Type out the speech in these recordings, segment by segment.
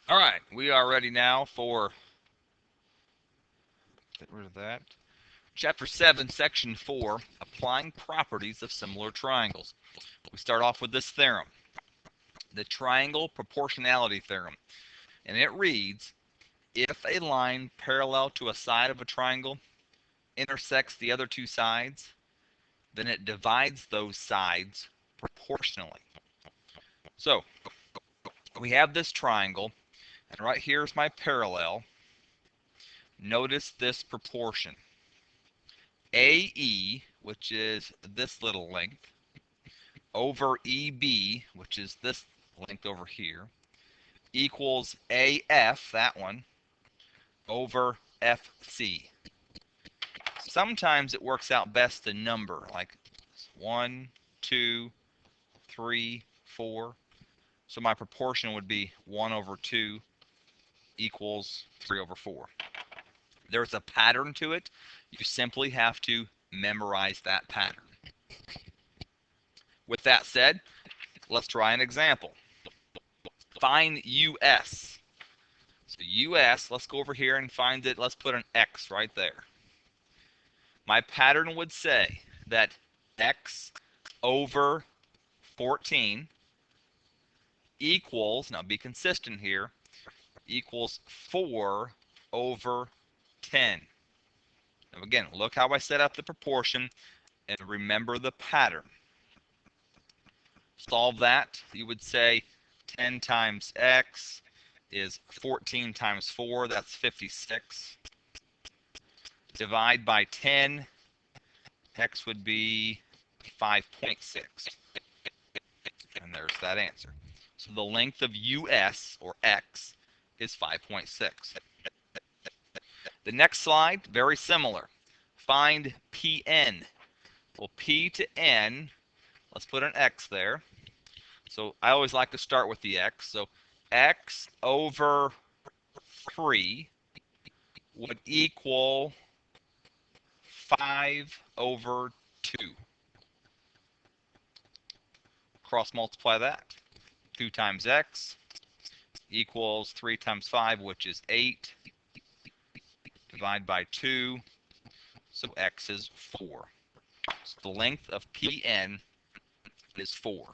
All right, we are ready now for, get rid of that. Chapter 7, Section 4, Applying Properties of Similar Triangles. We start off with this theorem, the triangle proportionality theorem. And it reads, if a line parallel to a side of a triangle intersects the other two sides, then it divides those sides proportionally. So we have this triangle, and right here is my parallel. Notice this proportion. AE, which is this little length, over EB, which is this length over here, equals AF, that one, over FC. Sometimes it works out best to number, like 1, 2, 3, 4. So my proportion would be 1 over 2 equals 3 over 4. There's a pattern to it. You simply have to memorize that pattern. With that said, let's try an example. Find US. So US, let's go over here and find it. Let's put an X right there. My pattern would say that X over 14 equals, now be consistent here, equals 4 over 10. Now again, look how I set up the proportion and remember the pattern. Solve that, you would say 10 times X is 14 times 4, that's 56. Divide by 10, X would be 5.6. And there's that answer. So the length of US, or X, is 5.6. The next slide, very similar. Find PN. Well, P to N, let's put an X there. So I always like to start with the X. So X over 3 would equal 5 over 2. Cross multiply that. 2 times X equals 3 times 5, which is 8. Divide by 2, so X is 4. So the length of PN is 4.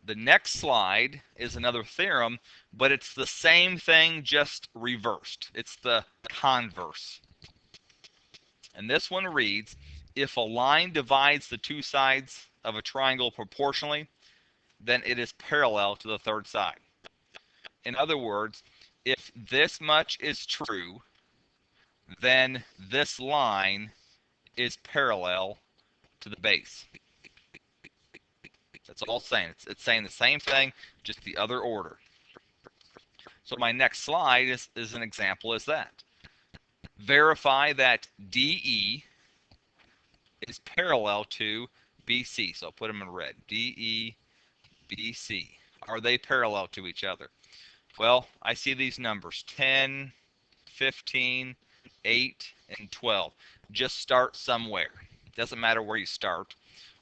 The next slide is another theorem, but it's the same thing, just reversed. It's the converse. And this one reads, if a line divides the two sides of a triangle proportionally, then it is parallel to the third side. In other words, if this much is true, then this line is parallel to the base. That's all it's saying. It's saying the same thing, just the other order. So my next slide is an example as that. Verify that DE is parallel to BC. So I'll put them in red. DE, BC. Are they parallel to each other? Well, I see these numbers, 10, 15, 8, and 12. Just start somewhere. Doesn't matter where you start.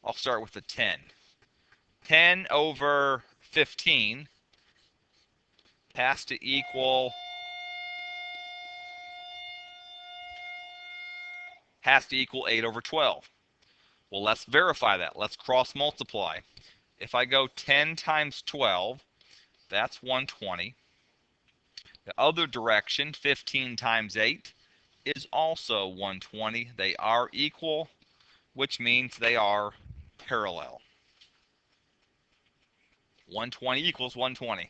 I'll start with the 10. 10 over 15 has to equal 8 over 12. Well, let's verify that. Let's cross multiply. If I go 10 times 12, that's 120. The other direction, 15 times 8, is also 120. They are equal, which means they are parallel. 120 equals 120.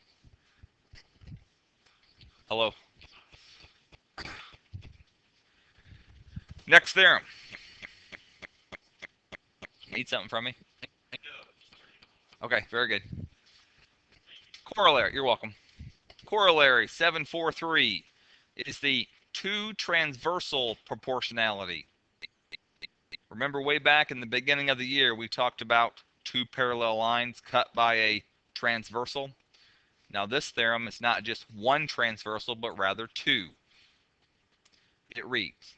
Hello. Next theorem. Need something from me? Okay, very good. Corollary, you're welcome. Corollary 743 is the two transversal proportionality. Remember way back in the beginning of the year, we talked about two parallel lines cut by a transversal. Now this theorem is not just one transversal, but rather two. It reads,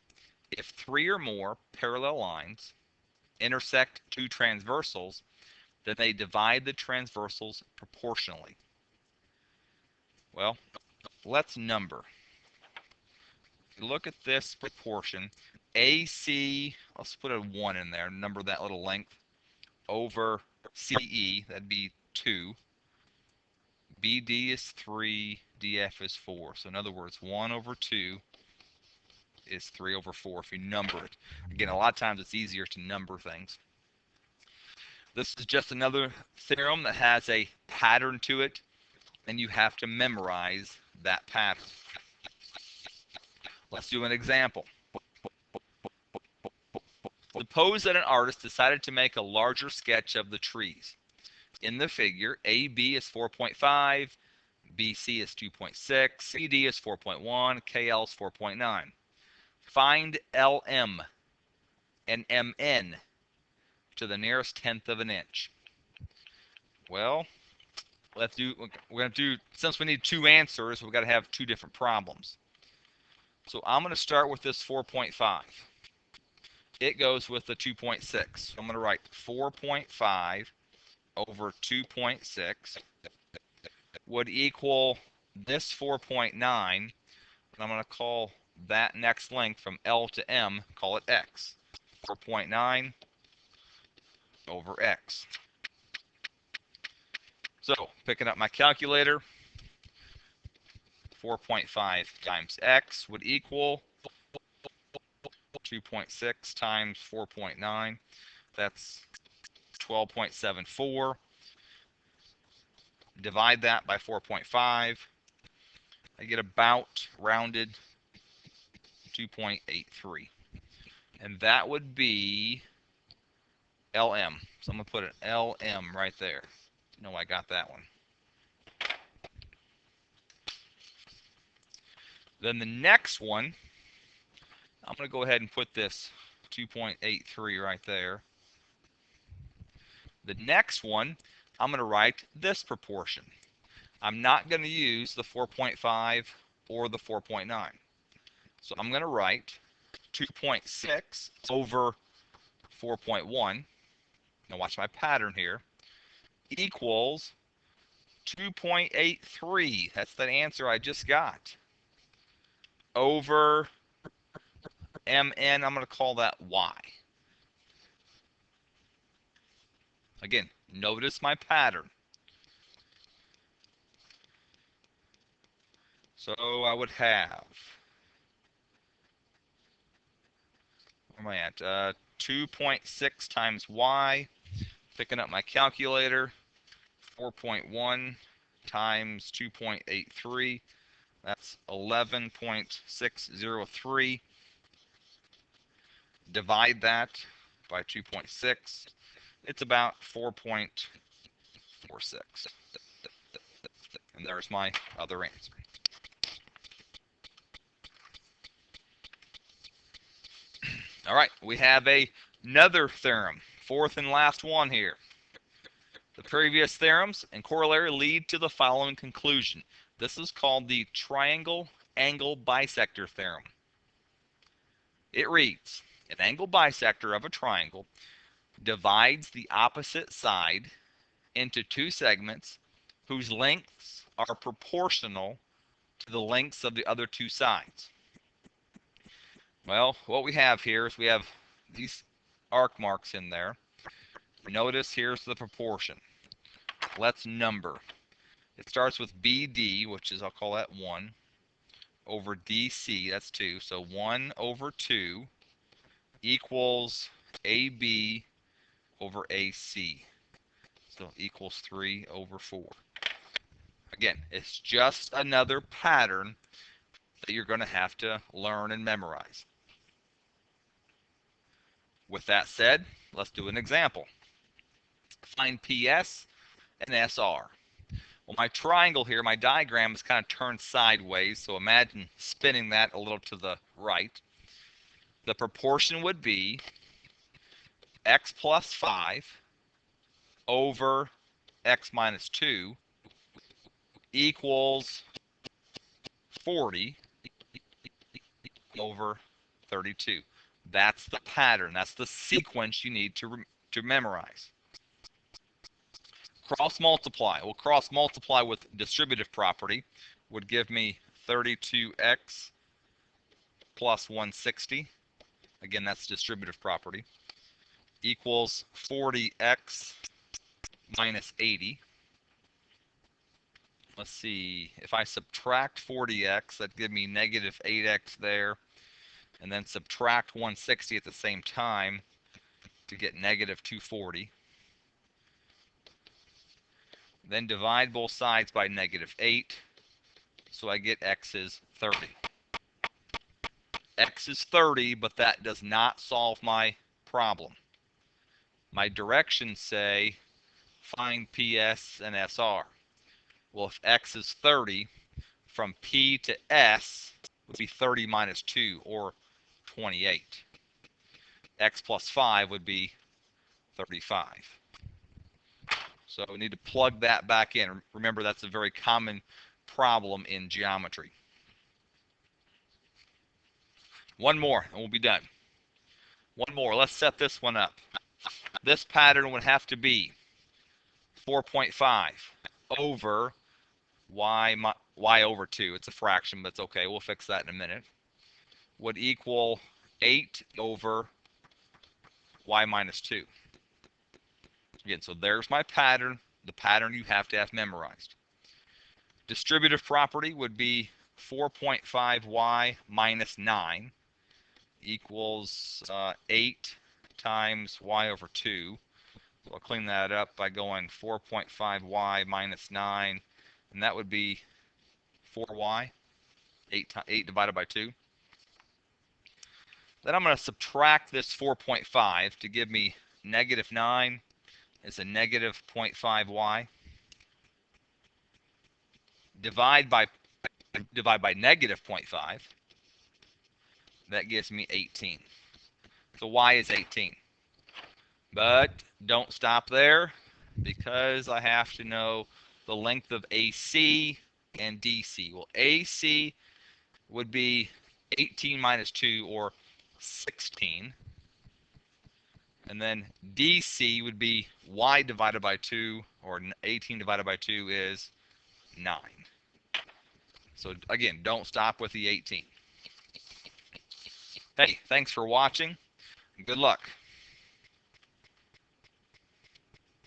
if three or more parallel lines intersect two transversals, then they divide the transversals proportionally. Well, let's number. If you look at this proportion, AC, let's put a 1 in there, number that little length, over CE, that'd be 2. BD is 3, DF is 4. So in other words, 1 over 2 is 3 over 4 if you number it. Again, a lot of times it's easier to number things. This is just another theorem that has a pattern to it, and you have to memorize that pattern. Let's do an example. Suppose that an artist decided to make a larger sketch of the trees. In the figure, AB is 4.5, BC is 2.6, CD is 4.1, KL is 4.9. Find LM and MN to the nearest tenth of an inch. Well, we're going to do, since we need two answers, we've got to have two different problems. So I'm going to start with this 4.5. It goes with the 2.6. So I'm going to write 4.5 over 2.6 would equal this 4.9, and I'm going to call that next length from L to M, call it X. 4.9 over X. So picking up my calculator, 4.5 times X would equal 2.6 times 4.9. That's 12.74. Divide that by 4.5. I get about rounded 2.83. And that would be LM. So I'm going to put an LM right there. You know I got that one. Then the next one, I'm going to go ahead and put this 2.83 right there. The next one, I'm going to write this proportion. I'm not going to use the 4.5 or the 4.9. So I'm going to write 2.6 over 4.1. Now watch my pattern here. Equals 2.83. That's the answer I just got. Over MN, I'm going to call that Y. Again, notice my pattern. So I would have, where am I at? 2.6 times Y. Picking up my calculator. 4.1 times 2.83. That's 11.603. Divide that by 2.6. It's about 4.46. And there's my other answer. All right, we have another theorem, fourth and last one here. The previous theorems and corollary lead to the following conclusion. This is called the triangle angle bisector theorem. It reads, an angle bisector of a triangle divides the opposite side into two segments whose lengths are proportional to the lengths of the other two sides. Well, what we have here is we have these arc marks in there. Notice here's the proportion. Let's number. It starts with BD, which is, I'll call that 1, over DC, that's 2. So 1 over 2 equals AB over AC. So equals 3 over 4. Again, it's just another pattern that you're going to have to learn and memorize. With that said, let's do an example. Find PS and SR. Well, my triangle here, my diagram is kind of turned sideways, so imagine spinning that a little to the right. The proportion would be x plus 5 over x minus 2 equals 40 over 32. That's the pattern. That's the sequence you need to memorize. Cross multiply. Well, cross multiply with distributive property would give me 32x plus 160. Again, that's distributive property. Equals 40x minus 80. Let's see. If I subtract 40x, that'd give me negative 8x there. And then subtract 160 at the same time to get negative 240. Then divide both sides by negative 8. So I get x is 30. X is 30, but that does not solve my problem. My directions say find PS and SR. Well, if x is 30, from P to S would be 30 minus 2, or 28. X plus 5 would be 35. So we need to plug that back in. Remember, that's a very common problem in geometry. One more, and we'll be done. One more. Let's set this one up. This pattern would have to be 4.5 over y over 2. It's a fraction, but it's okay. We'll fix that in a minute. Would equal 8 over y minus 2. Again, so there's my pattern, the pattern you have to have memorized. Distributive property would be 4.5y minus 9 equals 8 times y over 2. So I'll clean that up by going 4.5y minus 9, and that would be 4y, 8 divided by 2. Then I'm going to subtract this 4.5 to give me negative 9 is a negative 0.5y. Divide by negative 0.5. That gives me 18. So y is 18. But don't stop there, because I have to know the length of AC and DC. Well, AC would be 18 minus 2, or 16. And then DC would be y divided by 2, or 18 divided by 2 is 9. So again, don't stop with the 18. Hey, thanks for watching. Good luck.